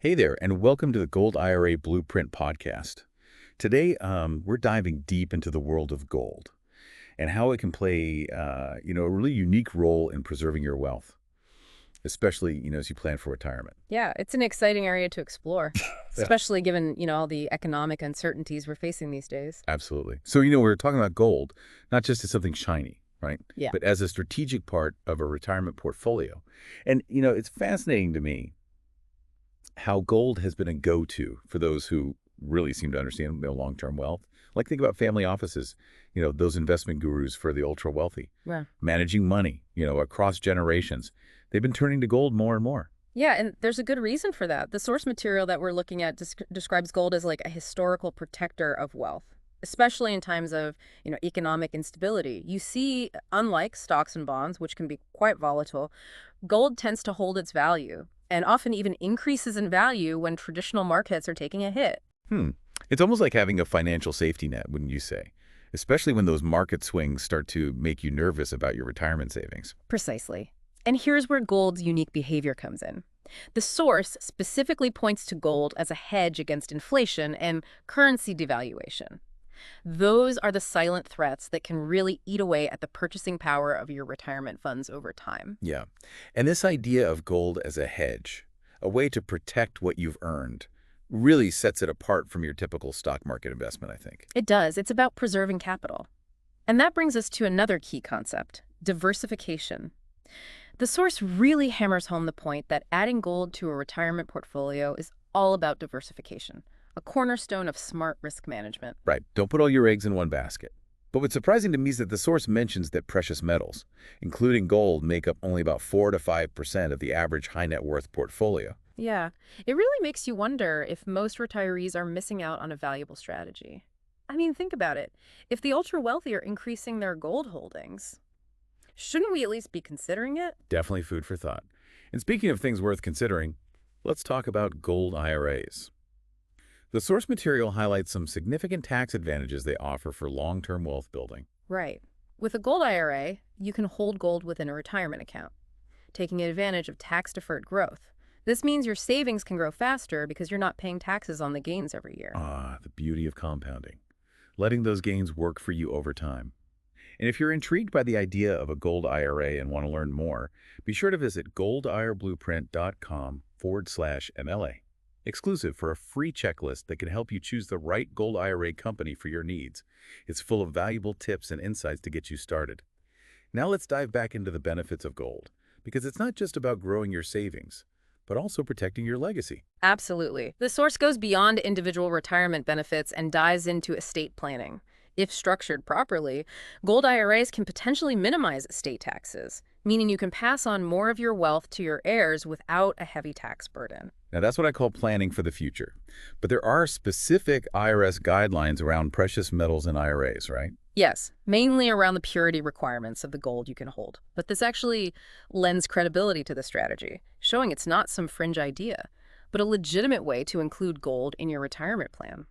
Hey there, and welcome to the Gold IRA Blueprint podcast. Today, we're diving deep into the world of gold and how it can play, a really unique role in preserving your wealth, especially, as you plan for retirement. Yeah, it's an exciting area to explore, Yeah. especially given, all the economic uncertainties we're facing these days. Absolutely. So, we're talking about gold, not just as something shiny, right? Yeah. But as a strategic part of a retirement portfolio. And, it's fascinating to me how gold has been a go-to for those who really seem to understand long-term wealth. Like think about family offices, those investment gurus for the ultra wealthy, Yeah. managing money, across generations. They've been turning to gold more and more. Yeah, and there's a good reason for that. The source material that we're looking at describes gold as like a historical protector of wealth, especially in times of, economic instability. You see, unlike stocks and bonds, which can be quite volatile, gold tends to hold its value and often even increases in value when traditional markets are taking a hit. Hmm. It's almost like having a financial safety net, wouldn't you say? Especially when those market swings start to make you nervous about your retirement savings. Precisely. And here's where gold's unique behavior comes in. The source specifically points to gold as a hedge against inflation and currency devaluation. Those are the silent threats that can really eat away at the purchasing power of your retirement funds over time. Yeah. And this idea of gold as a hedge, a way to protect what you've earned, really sets it apart from your typical stock market investment, I think. It does. It's about preserving capital. And that brings us to another key concept, diversification. The source really hammers home the point that adding gold to a retirement portfolio is all about diversification, a cornerstone of smart risk management. Right. Don't put all your eggs in one basket. But what's surprising to me is that the source mentions that precious metals, including gold, make up only about 4 to 5% of the average high net worth portfolio. Yeah, it really makes you wonder if most retirees are missing out on a valuable strategy. I mean, think about it. If the ultra wealthy are increasing their gold holdings, shouldn't we at least be considering it? Definitely food for thought. And speaking of things worth considering, let's talk about gold IRAs. The source material highlights some significant tax advantages they offer for long-term wealth building. Right. With a gold IRA, you can hold gold within a retirement account, taking advantage of tax-deferred growth. This means your savings can grow faster because you're not paying taxes on the gains every year. Ah, the beauty of compounding. Letting those gains work for you over time. And if you're intrigued by the idea of a gold IRA and want to learn more, be sure to visit goldirblueprint.com/MLA. Exclusive for a free checklist that can help you choose the right gold IRA company for your needs. It's full of valuable tips and insights to get you started. Now let's dive back into the benefits of gold, because it's not just about growing your savings, but also protecting your legacy. Absolutely. The source goes beyond individual retirement benefits and dives into estate planning. If structured properly, gold IRAs can potentially minimize estate taxes, meaning you can pass on more of your wealth to your heirs without a heavy tax burden. Now, that's what I call planning for the future. But there are specific IRS guidelines around precious metals and IRAs, right? Yes, mainly around the purity requirements of the gold you can hold. But this actually lends credibility to the strategy, showing it's not some fringe idea, but a legitimate way to include gold in your retirement plan.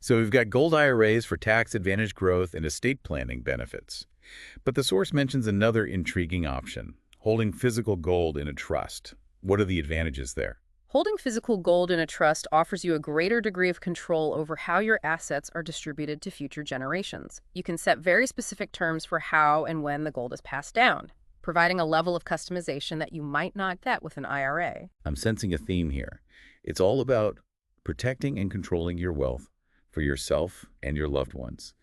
So we've got gold IRAs for tax advantage growth and estate planning benefits. But the source mentions another intriguing option, holding physical gold in a trust. What are the advantages there? Holding physical gold in a trust offers you a greater degree of control over how your assets are distributed to future generations. You can set very specific terms for how and when the gold is passed down, providing a level of customization that you might not get with an IRA. I'm sensing a theme here. It's all about protecting and controlling your wealth for yourself and your loved ones.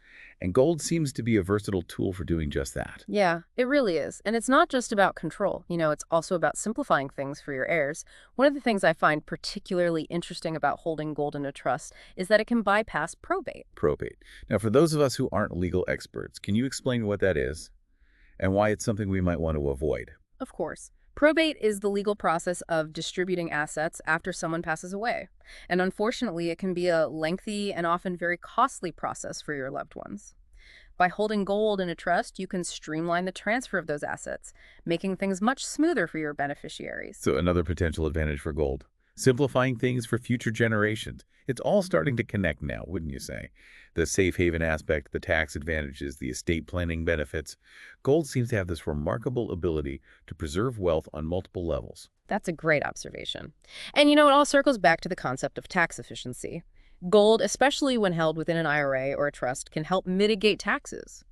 And gold seems to be a versatile tool for doing just that. Yeah, it really is. And it's not just about control. It's also about simplifying things for your heirs. One of the things I find particularly interesting about holding gold in a trust is that it can bypass probate. Probate. Now, for those of us who aren't legal experts, can you explain what that is and why it's something we might want to avoid? Of course. Probate is the legal process of distributing assets after someone passes away. And unfortunately, it can be a lengthy and often very costly process for your loved ones. By holding gold in a trust, you can streamline the transfer of those assets, making things much smoother for your beneficiaries. So another potential advantage for gold. Simplifying things for future generations. It's all starting to connect now, wouldn't you say? The safe haven aspect, the tax advantages, the estate planning benefits. Gold seems to have this remarkable ability to preserve wealth on multiple levels. That's a great observation. And you know, it all circles back to the concept of tax efficiency. Gold, especially when held within an IRA or a trust, can help mitigate taxes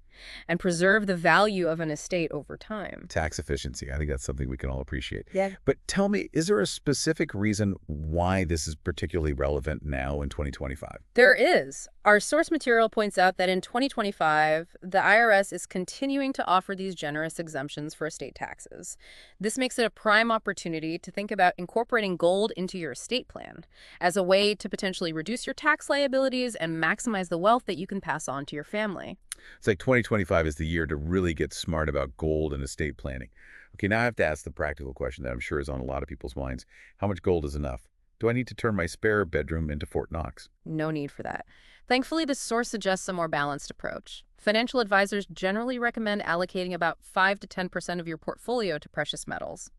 and preserve the value of an estate over time. Tax efficiency. I think that's something we can all appreciate. Yeah. But tell me, is there a specific reason why this is particularly relevant now in 2025? There is. Our source material points out that in 2025, the IRS is continuing to offer these generous exemptions for estate taxes. This makes it a prime opportunity to think about incorporating gold into your estate plan as a way to potentially reduce your tax liabilities and maximize the wealth that you can pass on to your family. It's like 2025 is the year to really get smart about gold and estate planning. Okay, now I have to ask the practical question that I'm sure is on a lot of people's minds. How much gold is enough? Do I need to turn my spare bedroom into Fort Knox? No need for that. Thankfully, the source suggests a more balanced approach. Financial advisors generally recommend allocating about 5 to 10% of your portfolio to precious metals.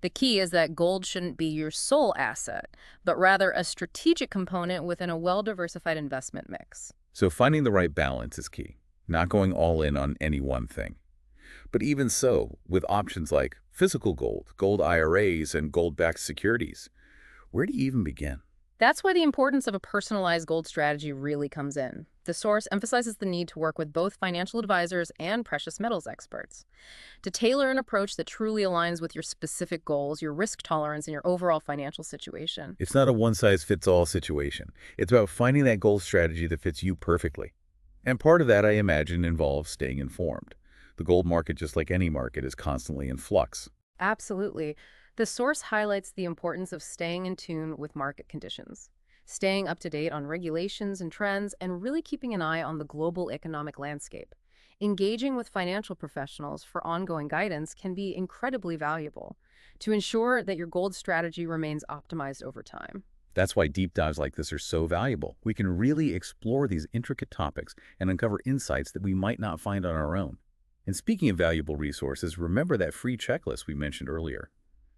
The key is that gold shouldn't be your sole asset, but rather a strategic component within a well-diversified investment mix. So finding the right balance is key, not going all in on any one thing. But even so, with options like physical gold, gold IRAs, and gold-backed securities, where do you even begin? That's why the importance of a personalized gold strategy really comes in. The source emphasizes the need to work with both financial advisors and precious metals experts to tailor an approach that truly aligns with your specific goals, your risk tolerance, and your overall financial situation. It's not a one-size-fits-all situation. It's about finding that gold strategy that fits you perfectly. And part of that, I imagine, involves staying informed. The gold market, just like any market, is constantly in flux. Absolutely. The source highlights the importance of staying in tune with market conditions, staying up to date on regulations and trends, and really keeping an eye on the global economic landscape. Engaging with financial professionals for ongoing guidance can be incredibly valuable to ensure that your gold strategy remains optimized over time. That's why deep dives like this are so valuable. We can really explore these intricate topics and uncover insights that we might not find on our own. And speaking of valuable resources, remember that free checklist we mentioned earlier.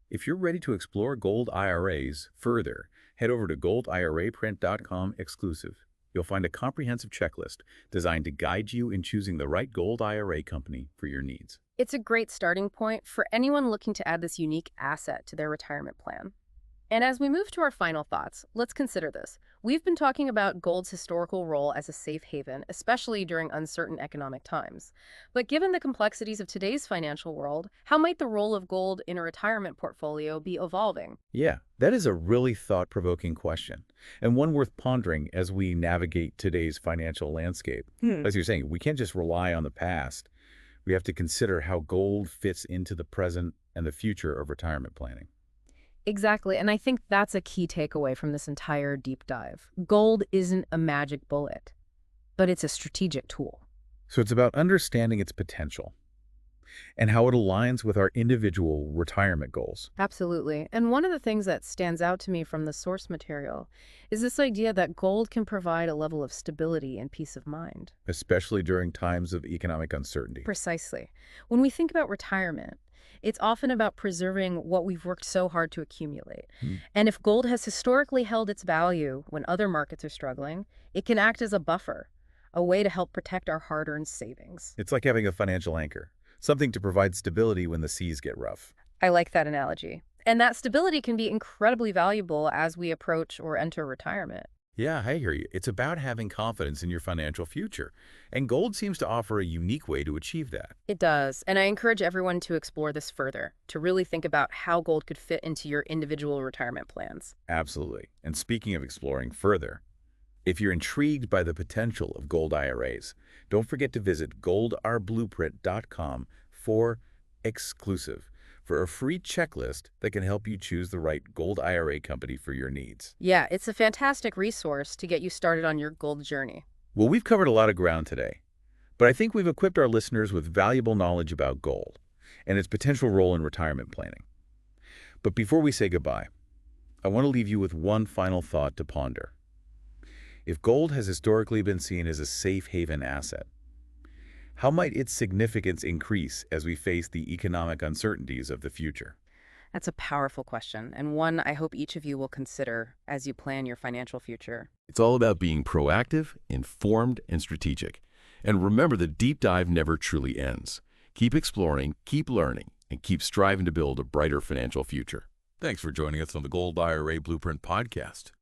If you're ready to explore gold IRAs further, head over to goldiraprint.com/exclusive. You'll find a comprehensive checklist designed to guide you in choosing the right gold IRA company for your needs. It's a great starting point for anyone looking to add this unique asset to their retirement plan. And as we move to our final thoughts, let's consider this. We've been talking about gold's historical role as a safe haven, especially during uncertain economic times. But given the complexities of today's financial world, how might the role of gold in a retirement portfolio be evolving? Yeah, that is a really thought-provoking question, and one worth pondering as we navigate today's financial landscape. As you're saying, we can't just rely on the past. We have to consider how gold fits into the present and the future of retirement planning. Exactly, and I think that's a key takeaway from this entire deep dive. Gold isn't a magic bullet, but it's a strategic tool. So it's about understanding its potential and how it aligns with our individual retirement goals, Absolutely. And one of the things that stands out to me from the source material is this idea that gold can provide a level of stability and peace of mind. especially during times of economic uncertainty. Precisely. When we think about retirement, it's often about preserving what we've worked so hard to accumulate. Hmm. And if gold has historically held its value when other markets are struggling, it can act as a buffer, a way to help protect our hard-earned savings. It's like having a financial anchor, something to provide stability when the seas get rough. I like that analogy. And that stability can be incredibly valuable as we approach or enter retirement. Yeah, I hear you. It's about having confidence in your financial future, and gold seems to offer a unique way to achieve that. It does, and I encourage everyone to explore this further, to really think about how gold could fit into your individual retirement plans. Absolutely. And speaking of exploring further, if you're intrigued by the potential of gold IRAs, don't forget to visit goldoutblueprint.com/exclusive for a free checklist that can help you choose the right gold IRA company for your needs. Yeah, it's a fantastic resource to get you started on your gold journey. Well, we've covered a lot of ground today, but I think we've equipped our listeners with valuable knowledge about gold and its potential role in retirement planning. But before we say goodbye, I want to leave you with one final thought to ponder. If gold has historically been seen as a safe haven asset, how might its significance increase as we face the economic uncertainties of the future? That's a powerful question, and one I hope each of you will consider as you plan your financial future. It's all about being proactive, informed, and strategic. And remember, the deep dive never truly ends. Keep exploring, keep learning, and keep striving to build a brighter financial future. Thanks for joining us on the Gold IRA Blueprint podcast.